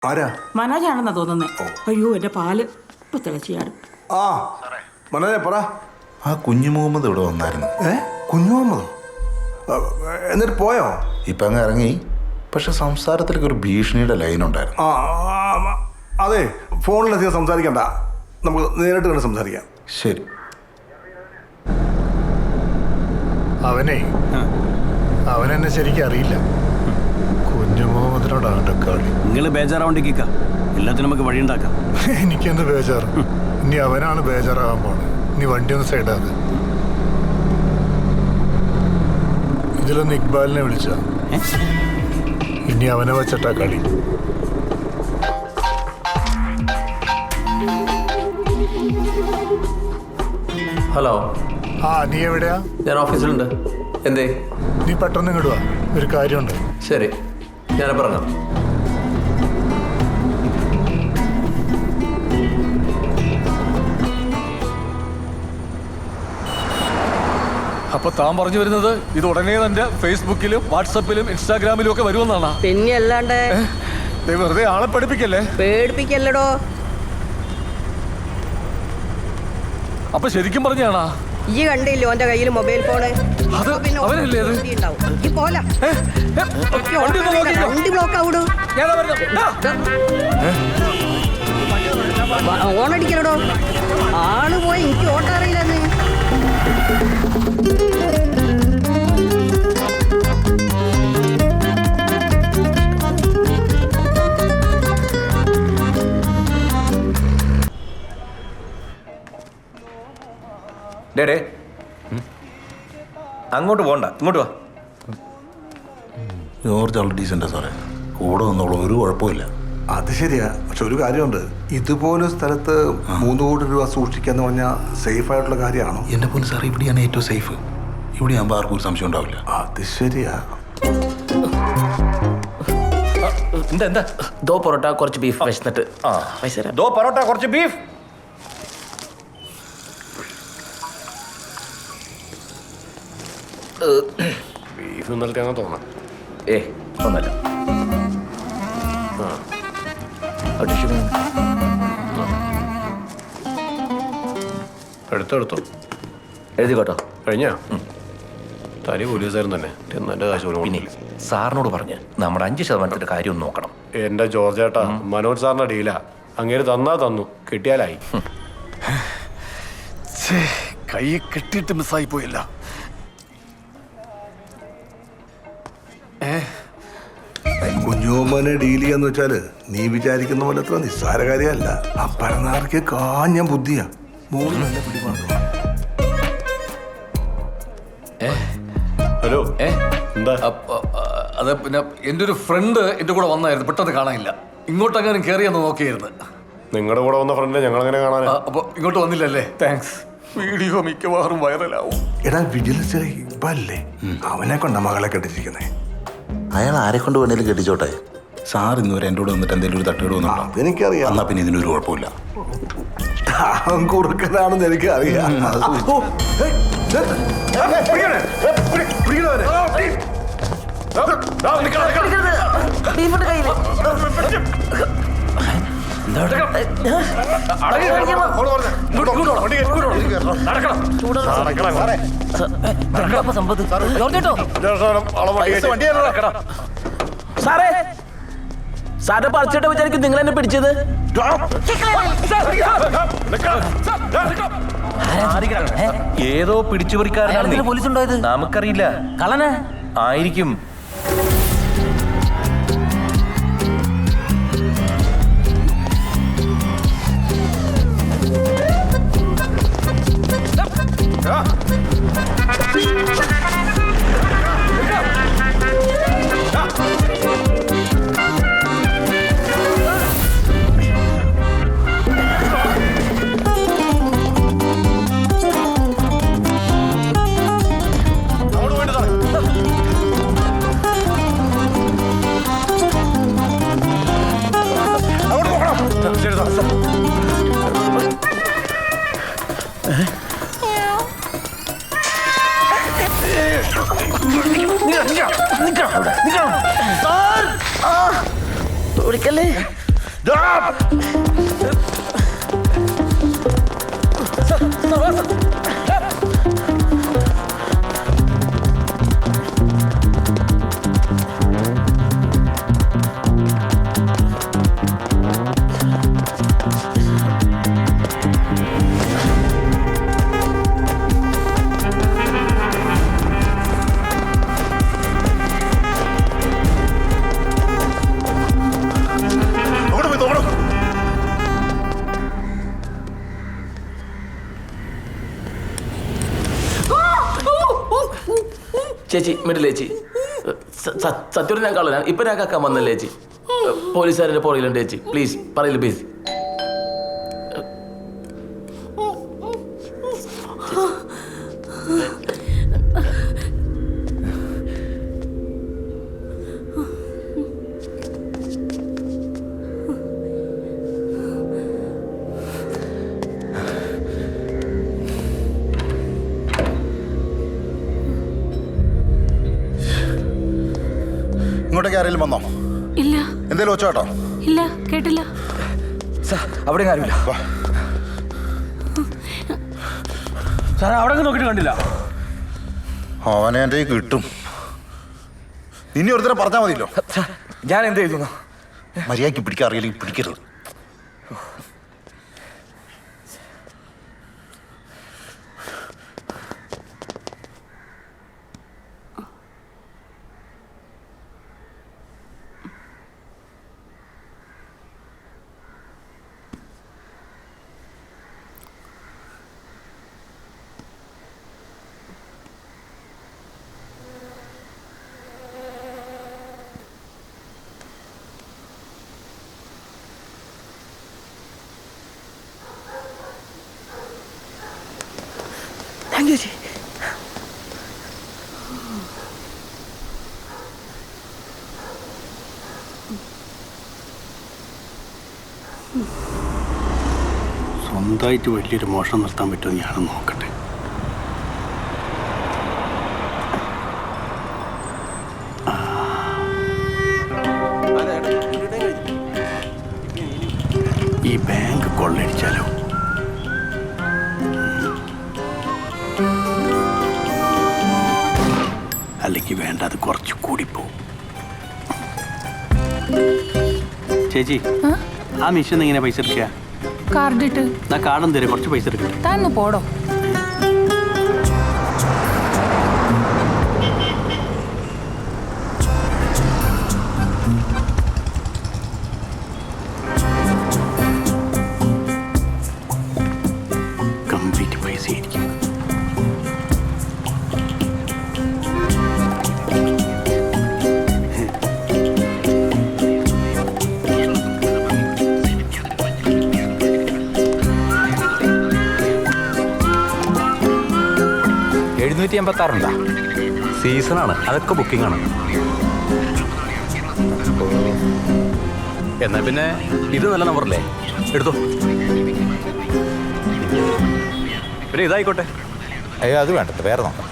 ആരാ? മനോജാണെന്നാ തോന്നുന്നേ. അയ്യോ എന്റെ പാല് ഇപ്പൊ തിളച്ചിയാടും. ആ മനോജ പറ. ആ കുഞ്ഞു മുഹമ്മദ് ഇവിടെ വന്നായിരുന്നു. കുഞ്ഞു മുഹമ്മദോ? എന്നിട്ട് പോയോ? ഇപ്പം അങ്ങ് ഇറങ്ങി. പക്ഷെ സംസാരത്തിലേക്ക് ഒരു ഭീഷണിയുടെ ലൈൻ ഉണ്ടായിരുന്നു. അതെ, ഫോണിലധികം സംസാരിക്കണ്ട, നമുക്ക് നേരിട്ട് കണ്ട് സംസാരിക്കാം. ശരി. അവനെന്നെ ശരിക്കും അറിയില്ല. കുഞ്ഞു മുഹമ്മദിനോടാണ് കളി. നിങ്ങൾ ബേജാറാവണ്ടിക്ക, എല്ലാത്തിനും നമുക്ക് വഴിയുണ്ടാക്കാം. എനിക്കെന്ത് ബേജാറ്? ഇനി അവനാണ് ബേജാറാകാൻ പോണത്. നീ വണ്ടി ഒന്ന് സൈഡാക്ക്. ഇതിലൊന്ന് ഇക്ബാലിനെ വിളിച്ച, ഇനി അവനെ വെച്ചിട്ടാ കളി. ഹലോ. നീ എവിടെയാ? ഞാൻ ഓഫീസിലുണ്ട്. എന്തേ? നീ പെട്ടെന്ന് ഇങ്ങോട്ട് വാ, ഒരു കാര്യമുണ്ട്. ശരി, ഞാനിപ്പോൾ ഇറങ്ങാം. അപ്പൊ താൻ പറഞ്ഞു വരുന്നത് ഇത് ഉടനെ തന്നെ ഫേസ്ബുക്കിലും വാട്സപ്പിലും ഇൻസ്റ്റാഗ്രാമിലും ഒക്കെ വരുമെന്നാണ്? പിന്നെ അല്ലാണ്ട്. വെറുതെ ആളെ പഠിപ്പിക്കല്ലേ? പേടിപ്പിക്കല്ലടോ. അപ്പൊ ശരിക്കും പറഞ്ഞാണാ? ഈ കണ്ടില്ലോ ഓന്റെ കയ്യിൽ മൊബൈൽ ഫോണ്. അവനല്ലേ അത്? വണ്ടി ബ്ലോക്ക് ആവൂടോ. ഓണടിക്കലടോ. ആള് പോയി, എനിക്ക് ഓട്ടം അറിയില്ലെന്ന്. ഡേ അങ്ങോട്ട് പോകണ്ട, ഇങ്ങോട്ട് വാ. ജോർജ് ആൾ ഡീസൻ്റാ സാറേ, കൂടെ വന്നോളൂ, ഒരു കുഴപ്പമില്ല. അത് ശരിയാ, പക്ഷെ ഒരു കാര്യമുണ്ട്, ഇതുപോലെ സ്ഥലത്ത് 3 കോടി രൂപ സൂക്ഷിക്കാന്ന് പറഞ്ഞാൽ സേഫ് ആയിട്ടുള്ള കാര്യമാണോ? എൻ്റെ പോലും സാറേ, ഇവിടെയാണ് ഏറ്റവും സേഫ്. ഇവിടെ ആകുമ്പോൾ ആർക്കും ഒരു സംശയം ഉണ്ടാവില്ല. അത് ശരിയാ. എന്താ? ദോ പൊറോട്ട കുറച്ച് ബീഫ് വിശന്നിട്ട്. ദോ പൊറോട്ട കുറച്ച് ബീഫ്. ബീഫ് ഇന്നലത്തെ തോന്നാം. ഒന്നല്ല. എടുത്തെടുത്തോ, എഴുതിക്കോട്ടോ. കഴിഞ്ഞാ തനി പോലീസുകാരൻ തന്നെ എന്നെ കാശ് പോലും. പിന്നെ സാറിനോട് പറഞ്ഞ് നമ്മുടെ 5% കാര്യം ഒന്ന് നോക്കണം. എന്റെ ജോർജ് ചേട്ടാ, മനോജ് സാറിന്റെ ഡീലാ. അങ്ങേര് തന്നാ തന്നു, കിട്ടിയാലായി. കൈ കെട്ടിയിട്ട് മിസ്സായി പോയില്ല. കുഞ്ഞുമ്മനെ ഡീൽ ചെയ്യാന്ന് വെച്ചാല് നീ വിചാരിക്കുന്ന പോലെ അത്ര നിസ്സാര കാര്യമല്ല. ആ പരനാർക്ക് കാഞ്ഞ ബുദ്ധിയാ. മോള് നല്ല പിടിപാടും. ഹലോ, എന്താ? അത് പിന്നെ എൻ്റെ ഒരു ഫ്രണ്ട് എൻ്റെ കൂടെ വന്നായിരുന്നു, പെട്ടെന്ന് കാണാനില്ല. ഇങ്ങോട്ടെങ്ങനെ കയറിയെന്ന് നോക്കിയായിരുന്നു. നിങ്ങളുടെ കൂടെ വന്ന ഫ്രണ്ട് ഞങ്ങൾ അങ്ങനെ കാണാൻ. അപ്പൊ ഇങ്ങോട്ട് വന്നില്ലല്ലേ? താങ്ക്സ്. വീഡിയോ മിക്കവാറും വൈറലാവും. എടാ, വിജിലൻസ് ഇപ്പല്ലേ അവനെ കൊണ്ട മകളെ കെട്ടിച്ചിരിക്കുന്നേ. അയാൾ ആരെ കൊണ്ട് വേണേലും കെട്ടിച്ചോട്ടെ. സാർ ഇന്നുവരെ എൻ്റെ കൂടെ വന്നിട്ട് എന്തെങ്കിലും ഒരു തട്ടുകേട് വന്നിട്ടുണ്ടോ? അതെനിക്കറിയാം. എന്നാൽ പിന്നെ ഇതിനൊരു കുഴപ്പമില്ല. അവൻ കുറുക്കനാണെന്ന് എനിക്കറിയാം. സാറേ, സാറിനെ പറിച്ചിട്ട് വിചാരിക്കും നിങ്ങൾ എന്നെ പിടിച്ചത്. ഏതോ പിടിച്ചുപറിക്കാരനാണ്. പോലീസ് ഉണ്ടോ? ഇത് നമുക്കറിയില്ല. കള്ളനെ ആയിരിക്കും. വിളിക്കല്ലേ? ചേച്ചി മിഡിൽ ചേച്ചി സത്യം ഞാൻ കള്ളനാണ് ഇപ്പൊ ഞാൻ കാക്കാൻ വന്നല്ലേ ചേച്ചി പോലീസുകാരുടെ പുറകിലുണ്ട് ചേച്ചി പ്ലീസ് പറയില്ല പ്ലീസ് ഇങ്ങോട്ടേക്ക് ആരെങ്കിലും വന്നോ? ഇല്ല. എന്തേലും ഒച്ചാട്ടോ? ഇല്ല, കേട്ടില്ല. അവിടെ കാര്യമില്ല സാറേ. അവിടെ നോക്കിയിട്ട് കണ്ടില്ല. അവനെ എൻ്റെ കിട്ടും. ഇനി ഒരുത്തരം പറഞ്ഞാൽ മതിയല്ലോ. ഞാൻ എന്ത് ചെയ്തു? മര്യാദയ്ക്ക് പിടിക്കാൻ അറിയില്ലെങ്കിൽ പിടിക്കരുത്. സ്വന്തമായിട്ട് വലിയൊരു മോഷണം നിർത്താൻ പറ്റുമോ ഞാനും നോക്കട്ടെ. ഈ ബാങ്ക് കൊള്ളടിച്ചാലോ? അല്ലെങ്കിൽ വേണ്ട, അത് കുറച്ച് കൂടിപ്പോവും. ചേച്ചി, ആ മിഷൻ എങ്ങനെ പൈസ എടുക്കുക? കാർഡിട്ട് കാർഡും തരും, കുറച്ച് പൈസ എടുക്കട്ടെ. താന്ന് പോടോ. കംപ്ലീറ്റ് പൈസ ആയിരിക്കും. സീസണാണ്, അതൊക്കെ ബുക്കിംഗ് ആണ്. എന്നാ പിന്നെ ഇത് നല്ല നമ്പറല്ലേ, എടുത്തോ. പിന്നെ ഇതായിക്കോട്ടെ. അയ്യോ അത് വേണ്ട, വേറെ നോക്കാം.